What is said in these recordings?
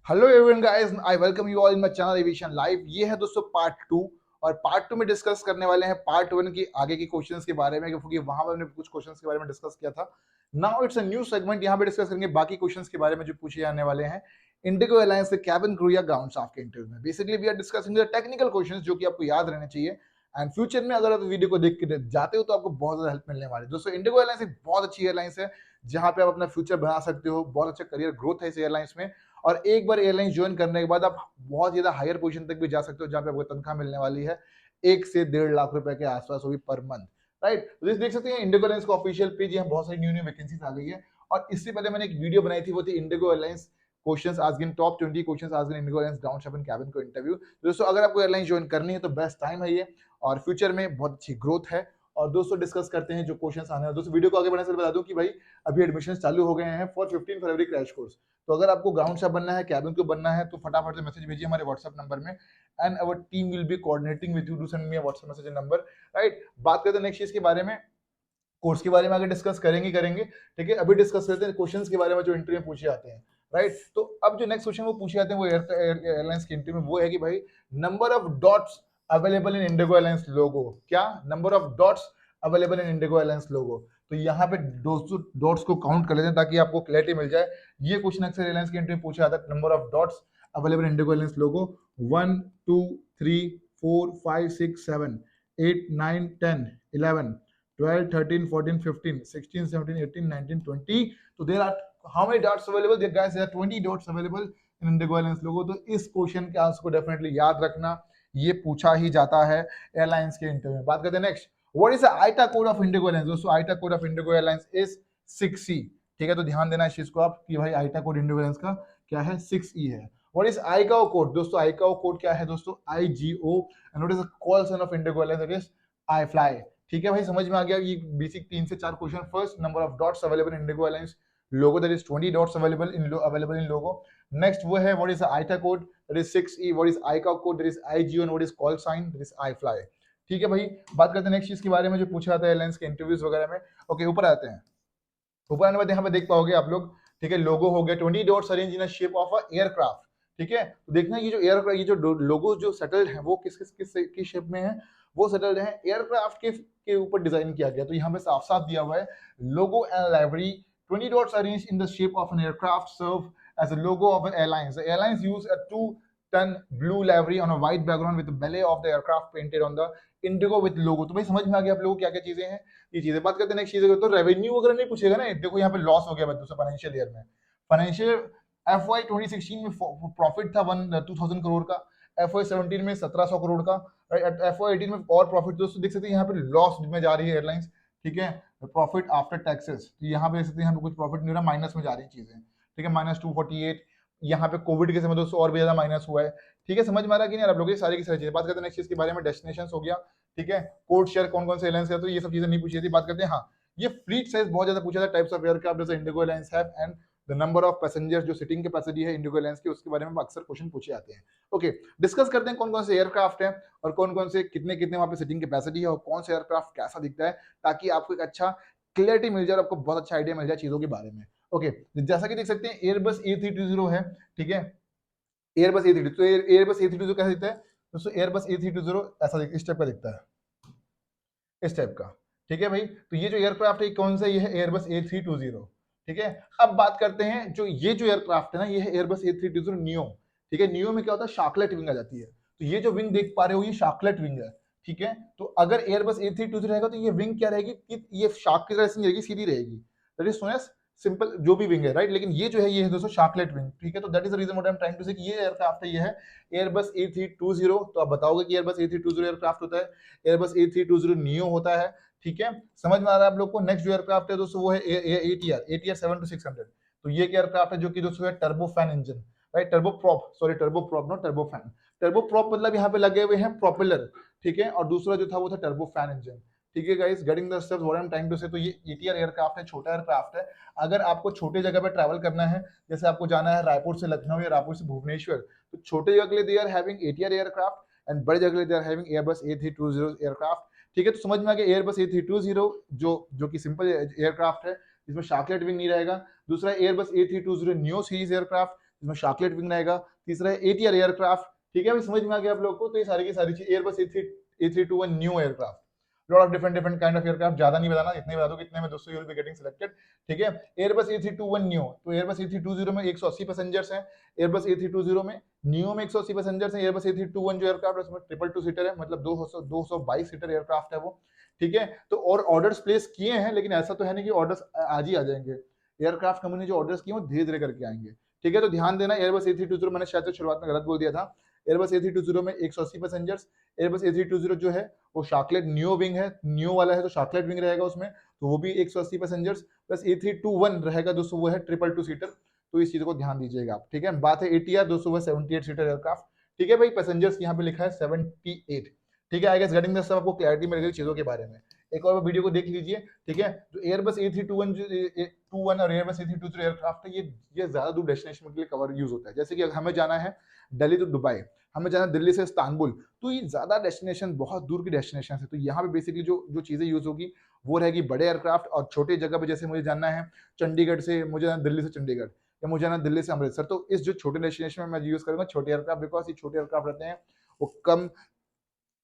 Hello everyone guys, I welcome you all in my channel aviation live. ये है दोस्तों part two. और part two में discuss करने वाले हैं पार्ट वन की आगे की क्वेश्चंस के बारे में, क्योंकि वहां पर हमने कुछ क्वेश्चंस के बारे में डिस्कस किया था। Now it's a new segment. यहाँ पे डिस्कस करेंगे बाकी क्वेश्चंस के बारे में जो पूछे जाने वाले हैं इंडिगो एयरलाइंस के कैबिन क्रू या ग्राउंड स्टाफ के इंटरव्यू में। Basically we are discussing the technical questions जो कि आपको याद रहने चाहिए। एंड फ्यूचर में अगर आप वीडियो को देख के जाते हो तो आपको बहुत ज्यादा हेल्प मिलने वाली है। दोस्तों इंडिगो एयरलाइंस एक बहुत अच्छी एयरलाइंस है जहां पे आप अपना फ्यूचर बना सकते हो। बहुत अच्छा करियर ग्रोथ है इस एयरलाइंस में। और एक बार एयरलाइन ज्वाइन करने के बाद आप बहुत ज्यादा हायर पोजीशन तक भी जा सकते हो, जहां पे आपको तनख्वाह मिलने वाली है 1 से 1.5 लाख रुपए के आसपास, वो भी पर मंथ। राइट, तो देख सकते हैं इंडिगो एयरलाइंस का ऑफिशियल पेज, यहाँ बहुत सारी न्यू न्यू वैकेंसीज आ गई है। और इससे पहले मैंने एक वीडियो बनाई थी, वो थी Indigo airlines questions asked in top 20 questions asked in IndiGo airlines ground staff and cabin को इंटरव्यू। दोस्तों अगर आपको एयरलाइन ज्वाइन करनी है तो बेस्ट टाइम है ये, और फ्यूचर में बहुत अच्छी ग्रोथ है। और दोस्तों डिस्कस करते हैं जो क्वेश्चंस आने हैं। दोस्तों वीडियो को आगे बढ़ने से बता दूं कि भाई अभी एडमिशन चालू हो गए हैं फॉर 15 फरवरी क्रैश कोर्स। तो अगर आपको ग्राउंड स्टाफ बनना है, कैबिन को बनना है, तो फटाफट से मैसेज भेजिए हमारे व्हाट्सएप नंबर में, and our team will be coordinating with you to send me a WhatsApp message number. Right, बात करते हैं नेक्स्ट चीज के बारे में। कोर्स के बारे में आगे डिस्कस करेंगे। ठीक है, अभी डिस्कस करते हैं क्वेश्चंस के बारे में जो इंटरव्यू में पूछे जाते हैं। राइट, तो अब जो नेक्स्ट क्वेश्चन वो पूछे जाते हैं वो एयरलाइंस के इंटरव्यू में, वो है कि भाई number of dots available in IndiGo airlines logo. क्या number of dots available in IndiGo airlines logo? तो यहाँ पे दोस्तों डॉट्स को काउंट कर लेते हैं ताकि आपको क्लैरिटी मिल जाए। ये क्वेश्चन अक्सर एयरलाइंस के इंटरव्यू में पूछा जाता है। Number of dots available in IndiGo airlines logo 1 2 3 4 5 6 7 8 9 10 11 12, 13, 14, 15, 16, 17, 18, 19, 20. So there are how many dots available? There guys, there are 20 dots available in Indigo Airlines logo. तो इस क्वेश्चन के आंसर को डेफिनेटली याद रखना, ये पूछा ही जाता है एयरलाइंस के इंटरव्यू में। बात करते हैं next, what is the IATA code of IndiGo airlines? दोस्तों IATA code of IndiGo airlines is 6E। ठीक है, तो ध्यान देना इस चीज को आप कि भाई आईटा कोड इंडिगो एयरलाइंस का क्या है, 6E है। What is ICAO code? दोस्तों आईकाओ कोड क्या है दोस्तों, IGO। And what is the call sign of IndiGo airlines? It is I fly. ठीक है भाई, समझ में आ गया ये बेसिक 3 से 4 question. First, number of dots available in IndiGo airlines logo, that is 20 dots available in logo. Next वो है what is IATA code, that is 6E। What is ICAO code, that is IGO। And what is call sign, that is I fly. ठीक है भाई, बात करते हैं next चीज के बारे में जो पूछा जाता है एयरलाइंस के इंटरव्यूज वगैरह में। ओके, ऊपर आते हैं। ऊपर आने के बाद यहाँ पे देख पाओगे आप लोग, ठीक है, लोगो हो गया 20 dots arrange in shape of a aircraft. ठीक है, तो देखना ये जो एयरक्राफ्ट, ये जो लोगो जो सेटल्ड है वो किस शेप में है, वो सेटल्ड है एयरक्राफ्ट के ऊपर डिजाइन किया गया। तो यहाँ पे साफ साफ दिया हुआ है logo and library 20 dots arranged in the shape of an aircraft serve as a logo of an airlines. The airlines use a 2-ton blue livery on a white background with the belly of the aircraft painted on the indigo with logo। तो भाई समझ में आ गया आप लोगों को क्या क्या चीजें हैं, ये चीजें। बात करते हैं नेक्स्ट चीजें। तो रेवेन्यू वगैरह नहीं पूछेगा ना, देखो यहाँ पे लॉस हो गया बच्चों से फाइनेंशियल ईयर में। फाइनेंशियल FY 2016 में प्रॉफिट था 2000 करोड़ का, FY 17 में 1700 करोड़ का, FY 18 में और प्रॉफिट। दोस्तों देख सकते हैं यहाँ पे लॉस में जा रही है एयरलाइंस। ठीक है, प्रॉफिट आफ्टर टैक्सेस, तो यहाँ पे देख सकते हैं यहाँ पे कुछ प्रॉफिट नहीं हो रहा, माइनस में जा रही चीजें। ठीक है, -248। यहाँ पे कोविड के समय दोस्तों और भी ज्यादा माइनस हुआ है। ठीक है, समझ में आ रहा है कि नहीं आप लोग? ये सारी की सारी चीजें। बात करते हैं नेक्स्ट चीज के बारे में, डेस्टिनेशन हो गया। ठीक है, कोड शेयर कौन कौन से एयरलाइंस है, तो ये सब चीजें नहीं पूछी थी। बात करते हैं, हाँ ये फ्लीट साइज बहुत ज्यादा पूछा था, टाइप्स ऑफ एयरक्राफ्ट जैसे Indigo airlines have, and the number of passengers, जो सिटिंग कैपेसिटी है इंडिगो एयरलाइंस की, उसके बारे में अक्सर क्वेश्चन पूछे जाते हैं। ओके, डिस्कस करते हैं कौन कौन से एयरक्राफ्ट हैं और कौन कौन से कितने कितने वहां पे सिटिंग कैपेसिटी है और कौन सा एयरक्राफ्ट कैसा दिखता है, ताकि आपको एक अच्छा क्लियरिटी मिल जाए और आपको बहुत अच्छा आइडिया मिल जाए चीजों के बारे में। ओके, जैसा कि देख सकते हैं एयरबस A320 है। ठीक है, एयरबस A320, तो एयरबस A320 कैसा दिखता है दोस्तों? एयरबस A320 ऐसा इस टाइप का दिखता है, इस टाइप का। ठीक है भाई, तो ये जो एयरक्राफ्ट है कौन सा, ये है एयरबस A320। ठीक है, अब बात करते हैं जो ये जो एयरक्राफ्ट है ना, ये है एयरबस A320 नियो। ठीक है, नियो में क्या होता है, शार्कलेट विंग आ जाती है। तो ये जो विंग देख पा रहे हो ये शार्कलेट विंग है। ठीक है, तो अगर एयरबस A320 रहेगा तो ये विंग क्या रहेगी कि ये शार्क की तरह से नहीं रहेगी, सीधी रहेगी। That is so as simple जो भी विंग है, राइट। लेकिन ये जो है ये है दोस्तों शार्कलेट विंग। ठीक है, तो that is the reason what I am trying to say कि ये एयरक्राफ्ट है, ये है एयरबस A320। तो आप बताओगे कि एयरबस A320 एयरक्राफ्ट होता है, एयरबस A320 नियो होता है। ठीक है, समझ में आ रहा है आप लोग को? नेक्स्ट जो एयरक्राफ्ट है दोस्तों वो है ATR 7-600। तो ये एयरक्राफ्ट है जो कि दोस्तों है turbo fan engine, right, turbo prop, sorry turbo prop not turbo fan. Turbo prop मतलब यहाँ पे लगे हुए हैं प्रोपेलर। ठीक है, और दूसरा जो था वो था टर्बो फैन इंजन। ठीक है guys, getting the steps what I am trying to say. तो ये ATR एयरक्राफ्ट है, छोटा एयरक्राफ्ट है। अगर आपको छोटे जगह पे ट्रैवल करना है, जैसे आपको जाना है रायपुर से लखनऊ या रायपुर से भुवनेश्वर, तो छोटे जगह के लिए they are having ATR aircraft, and बड़े जगह के लिए they are having Airbus A320 aircraft. ठीक है, तो समझ में आ गया एयरबस A320 जो कि सिंपल एयरक्राफ्ट है, जिसमें शार्कलेट विंग नहीं रहेगा। दूसरा Airbus A320 new series aircraft, इसमें शार्कलेट विंग रहेगा। तीसरा है ATR एयरक्राफ्ट, ठीक है भाई, समझ में आ गया आप लोग को। तो ये सारी की सारी चीज Airbus A321 new aircraft, lot of different kind of aircraft, ज्यादा नहीं बताना, इतने बता दो कितने में दोस्तों you will be getting selected, ठीक है। एयरबस A321 न्यू, तो एयरबस A320 में 180 पैसेंजर्स हैं, एयरबस A320 में न्यू में 180 पैसेंजर्स हैं। एयरबस A321 जो एयरक्राफ्ट है उसमें 222 सीटर है, मतलब 222 सीटर एयरक्राफ्ट है वो, ठीक है। तो और ऑर्डर्स प्लेस किए हैं, लेकिन ऐसा तो है नहीं कि ऑर्डर्स आज ही आ जाएंगे। एयरक्राफ्ट कंपनी जो ऑर्डर्स किए वो धीरे धीरे करके आएंगे, ठीक है। तो ध्यान देना, एयरबस A320 मैंने शायद शुरुआत में गलत बोल दिया था, एयरबस A320 में 180 पैसेंजर्स। एयरबस A320 जो है वो शार्कलेट न्यू विंग है, न्यू वाला है तो शार्कलेट विंग रहेगा उसमें, तो वो भी 180 पैसेंजर्स प्लस A321 रहेगा दोस्तों, वो है 222 सीटर। तो इस चीज को ध्यान दीजिएगा आप, ठीक है। बात है ATR दोस्तों, वो 78 सीटर एयरक्राफ्ट, ठीक है भाई। पैसेंजर्स यहाँ पे लिखा है 78, ठीक है। आई गेस गेटिंग दिस, आपको क्लैरिटी मिल गई चीजों के बारे में। एक और वीडियो को देख लीजिए, ठीक है। जो एयरबस A321 और एयरबस A320 एयरक्राफ्ट है, ये ज्यादा दूर डेस्टिनेशन के लिए कवर यूज होता है। जैसे कि हमें जाना है दिल्ली टू दुबई, हमें जाना दिल्ली से इस्तांबुल, तो ये ज्यादा डेस्टिनेशन, बहुत दूर की डेस्टिनेशन है। तो यहाँ पे बेसिकली जो जो चीजें यूज होगी वो रहेगी बड़े एयरक्राफ्ट, और छोटे जगह पे जैसे मुझे जाना है चंडीगढ़ से, मुझे जाना दिल्ली से चंडीगढ़, या मुझे जाना दिल्ली से अमृतसर, तो इस जो छोटे डेस्टिनेशन में मैं यूज करूंगा छोटे एयरक्राफ्ट, बिकॉज ये छोटे एयरक्राफ्ट रहते हैं, वो कम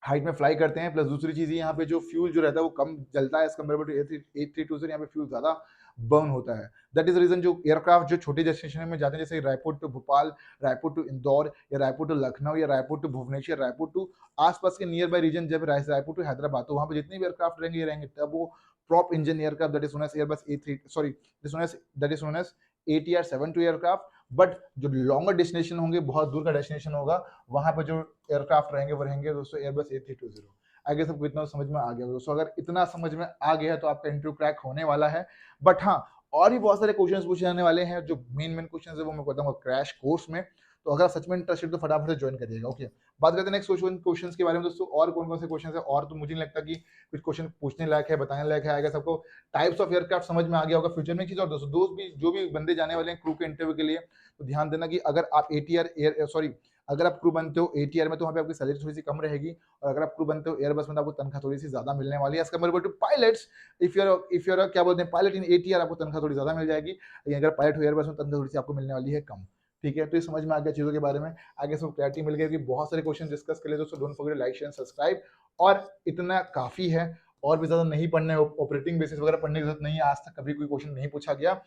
हाइट में फ्लाई करते हैं। प्लस दूसरी चीज यहाँ पे जो फ्यूल जो रहता है वो कम जलता है एज कम्पेयर टू A320, यहाँ पे फ्यूल ज्यादा बर्न होता है। दैट इज रीजन जो एयरक्राफ्ट जो छोटे डेस्टिनेशन में जाते हैं, जैसे रायपुर टू भोपाल, रायपुर टू इंदौर, या रायपुर टू लखनऊ, या रायपुर टू भुवनेश्वर, रायपुर टू आसपास के नियर बाय रीजन, जब रायपुर टू हैदराबाद, तो वहाँ पे जितने भी एयरक्राफ्ट रहेंगे ये रहेंगे तब वो prop engine aircraft, that is known as Airbus A3, sorry that is known as ATR-72 aircraft. But जो लॉन्गर डेस्टिनेशन होंगे, बहुत दूर का डेस्टिनेशन होगा, वहां पर जो एयरक्राफ्ट रहेंगे वो रहेंगे दोस्तों एयरबस A320। आगे सबको इतना समझ में आ गया दोस्तों। अगर इतना समझ में आ गया तो आपका इंटरव्यू क्रैक होने वाला है। बट हाँ, और भी बहुत सारे क्वेश्चंस पूछे जाने वाले हैं, जो मेन क्वेश्चंस है वो मैं बताऊंगा क्रैश कोर्स में। तो अगर सच में इंटरेस्टेड तो फटाफट से ज्वाइन करिएगा, ओके। बात करते हैं नेक्स्ट क्वेश्चन के बारे में दोस्तों, और कौन कौन से क्वेश्चन है, और तो मुझे नहीं लगता कि कुछ क्वेश्चन पूछने लायक है, बताने लायक है। आएगा सबको टाइप्स ऑफ एयरक्राफ्ट समझ में आ गया होगा फ्यूचर में। एक चीज और दोस्तों, दोस्त भी जो भी बंदे जाने वाले हैं क्रू के इंटरव्यू के लिए, तो ध्यान देना कि अगर आप अगर आप क्रू बनते हो ATR में, तो वहाँ पे आपकी सैलरी थोड़ी सी कम रहेगी, और अगर आप क्रू बनते हो एयरबस में, तो आपको तनख्वाह थोड़ी सी ज्यादा मिलने वाली है as compare to pilots. If your क्या बोलते हैं, पायलट इन ATR, आपको तनख्वाह थोड़ी ज्यादा मिल जाएगी, लेकिन अगर पायलट हो एयरबस में, तनख्वाह थोड़ी सी आपको मिलने वाली है कम, ठीक है। तो ये समझ में आ गया चीजों के बारे में, आगे सब क्लैरिटी मिल गई कि बहुत सारे क्वेश्चन डिस्कस कर लिए दोस्तों। Don't forget like share subscribe, और इतना काफी है, और भी ज्यादा नहीं पढ़ना है, ऑपरेटिंग बेसिस वगैरह पढ़ने की जरूरत नहीं है, आज तक कभी कोई क्वेश्चन नहीं पूछा गया।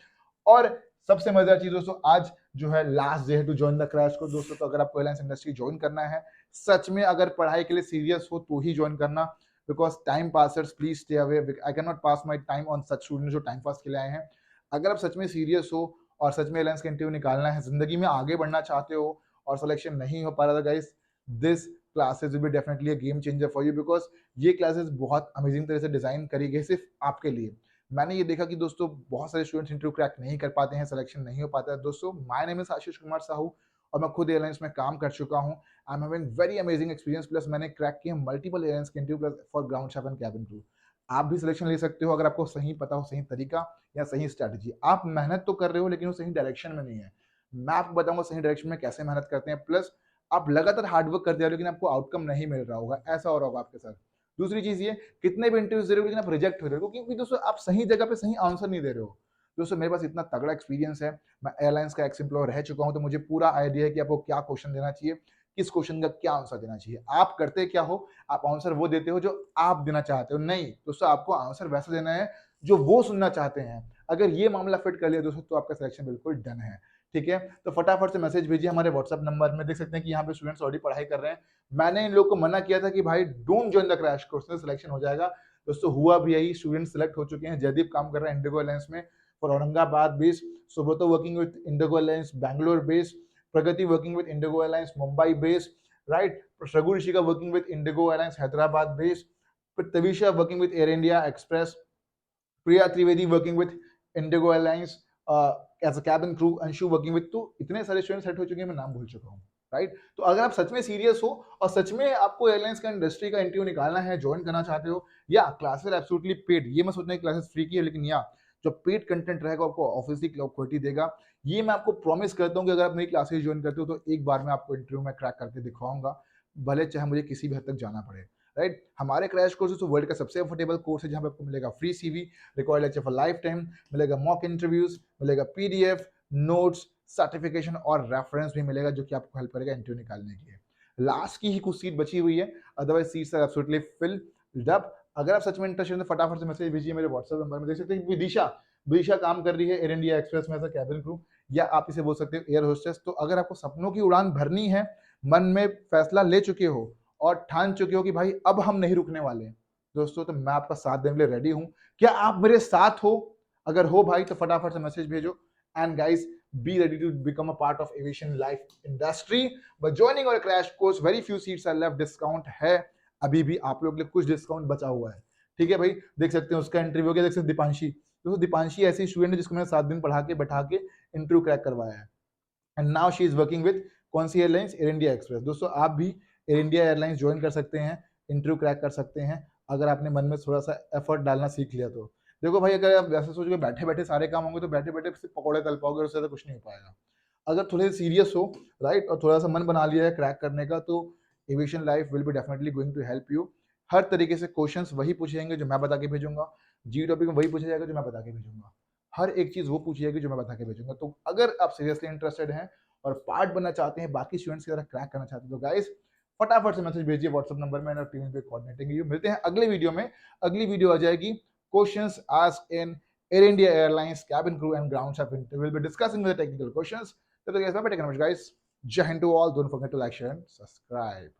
और सबसे मजेदार चीज दोस्तों, आज जो है लास्ट डे है to join the crash course दोस्तों। तो अगर आपको एयरलाइंस इंडस्ट्री ज्वाइन करना है, सच में अगर पढ़ाई के लिए सीरियस हो तो ही ज्वाइन करना, because time passers please stay away, I can not pass my time on such student जो टाइम पास के लिए आए हैं। अगर आप सच में सीरियस हो और सच में एयरलाइंस का इंटरव्यू निकालना है, जिंदगी में आगे बढ़ना चाहते हो, और सिलेक्शन नहीं हो पा रहा था guys, this classes will be definitely a game changer for you, because ये क्लासेस बहुत अमेजिंग तरह से डिजाइन करी गई सिर्फ आपके लिए। मैंने ये देखा कि दोस्तों बहुत सारे स्टूडेंट्स इंटरव्यू क्रैक नहीं कर पाते हैं, सिलेक्शन नहीं हो पाता है दोस्तों। My name is Ashish Kumar Sahu, और मैं खुद एयरलाइंस में काम कर चुका हूँ। I am having very amazing experience, plus मैंने क्रैक किए मल्टीपल एयरलाइंस के interview for ground staff and cabin crew. आप भी सिलेक्शन ले सकते हो अगर आपको सही पता हो, सही तरीका या सही स्ट्रैटेजी। आप मेहनत तो कर रहे हो, लेकिन वो सही डायरेक्शन में नहीं है। मैं आपको बताऊंगा सही डायरेक्शन में कैसे मेहनत करते हैं, प्लस आप लगातार हार्डवर्क करते रहो, लेकिन आपको आउटकम नहीं मिल रहा होगा, ऐसा हो रहा होगा आपके साथ। दूसरी चीज ये, कितने भी इंटरव्यूज दे रहे हो लेकिन आप रिजेक्ट हो रहे हो, क्योंकि दोस्तों आप सही जगह पे सही आंसर नहीं दे रहे हो। दोस्तों मेरे पास इतना तगड़ा एक्सपीरियंस है, मैं एयरलाइंस का एक्स एम्प्लॉय रह चुका हूं, तो मुझे पूरा आइडिया है कि आपको क्या क्वेश्चन देना चाहिए, किस क्वेश्चन का क्या आंसर देना चाहिए। आप करते क्या हो, आप आंसर वो देते हो जो आप देना चाहते हो। नहीं दोस्तों, आपको आंसर वैसा देना है जो वो सुनना चाहते हैं। अगर ये मामला फिट कर लिया दोस्तों, तो आपका सिलेक्शन बिल्कुल डन है, ठीक है। तो फटाफट से मैसेज भेजिए हमारे व्हाट्सएप नंबर में। देख सकते हैं कि यहाँ पे स्टूडेंट्स ऑलरेडी पढ़ाई कर रहे हैं। मैंने इन लोग को मना किया था कि भाई don't join the crash course, selection हो जाएगा। दोस्तों हुआ भी यही, स्टूडेंट सिलेक्ट हो चुके हैं। जयदीप काम कर रहा है इंडिगो एयरलाइंस में for Aurangabad base, Subrato working with IndiGo airlines Bangalore base, Pragati working with IndiGo airlines Mumbai base, right. Raghu Rishika working with IndiGo airlines Hyderabad base, Tavisha working with Air India Express, Priya Trivedi working with IndiGo airlines as a cabin crew, Anshu working with, तो इतने सारे स्टूडेंट सेट हो चुके हैं, मैं नाम भूल चुका हूँ, राइट। तो अगर आप सच में सीरियस हो और सच में आपको एयरलाइंस का इंडस्ट्री का इंटरव्यू निकालना है, ज्वाइन करना चाहते हो, या क्लासेस एब्सोल्युटली पेड, ये मत सोचना कि क्लासेस फ्री की है, लेकिन या जो पेड कंटेंट रहेगा आपको ऑब्वियसली क्वालिटी देगा। ये मैं आपको प्रॉमिस करता हूँ कि अगर आप मेरी क्लासेस ज्वाइन करते हो तो एक बार में आपको इंटरव्यू में क्रैक करके दिखाऊंगा, भले चाहे मुझे किसी भी हद तक जाना पड़े, राइट। हमारे क्रैश कोर्स तो वर्ल्ड का सबसे अफोर्डेबल कोर्स है, जहां पे आपको मिलेगा free CV, record lecture for life time, मिलेगा मॉक इंटरव्यूज, मिलेगा PDF, नोट्स, सर्टिफिकेशन और रेफरेंस भी मिलेगा जो कि आपको हेल्प करेगा इंटरव्यू निकालने के लिए। लास्ट की ही कुछ सीट बची हुई है, otherwise seats are absolutely filled up. अगर आप सच में इंटरेस्टेड हैं तो फटाफट से मैसेज भेजिए मेरे व्हाट्सएप नंबर में। देख सकते हैं विदिशा विदिशा काम कर रही है एयर इंडिया एक्सप्रेस में एज अ कैबिन क्रू, या आप इसे बोल सकते हो एयर होस्टेस। तो अगर आपको सपनों की उड़ान भरनी है, मन में फैसला ले चुके हो और ठान चुके हो कि भाई अब हम नहीं रुकने वाले दोस्तों, तो मैं आपका साथ देने के लिए रेडी हूं। क्या आप मेरे साथ हो? अगर हो भाई तो फटाफट से मैसेज भेजो। And guys, be ready to become a part of aviation life industry by joining our crash course. Very few seats are left. Discount है अभी भी, आप लोग के लिए कुछ डिस्काउंट बचा हुआ है। ठीक है भाई, देख सकते हैं उसका इंटरव्यू हो गया। देख सकते हैं दीपांशी, तो दीपांशी ऐसी स्टूडेंट है जिसको मैंने 7 दिन पढ़ा के बैठा के इंटरव्यू क्रैक करवाया है। And now she is working with कौन सी एयरलाइंस? Air India express. दोस्तों आप भी एयर इंडिया एयरलाइंस ज्वाइन कर सकते हैं, इंटरव्यू क्रैक कर सकते हैं, अगर आपने मन में थोड़ा सा एफर्ट डालना सीख लिया तो। देखो भाई, अगर आप वैसे सोचोगे बैठे बैठे सारे काम होंगे तो बैठे बैठे सिर्फ पकौड़े तल पाओगे, उससे ज्यादा कुछ नहीं हो पाएगा। अगर थोड़े सीरियस हो, राइट, और थोड़ा सा मन बना लिया है क्रैक करने का, तो aviation life will be definitely going to help you. हर तरीके से क्वेश्चंस वही पूछे जाएंगे जो मैं बता के भेजूंगा, जी टॉपिक में वही पूछा जाएगा जो मैं बता के भेजूंगा, हर एक चीज वो पूछी जाएगी जो मैं बता के भेजूंगा। तो अगर आप सीरियसली इंटरेस्टेड हैं और पार्ट बनना चाहते हैं, बाकी स्टूडेंट्स की तरह क्रैक करना चाहते हैं, तो गाइस फटाफट से मैसेज भेजिए व्हाट्सएप नंबर में, टीम पे कोऑर्डिनेटिंग यू। मिलते हैं अगले वीडियो में। अगली वीडियो आ जाएगी questions asked in Air India Airlines cabin crew and ground staff interview. We'll be discussing the technical questions. So guys, bye bye, take care, guys. Jai Hind to all. Don't forget to like, share, and subscribe.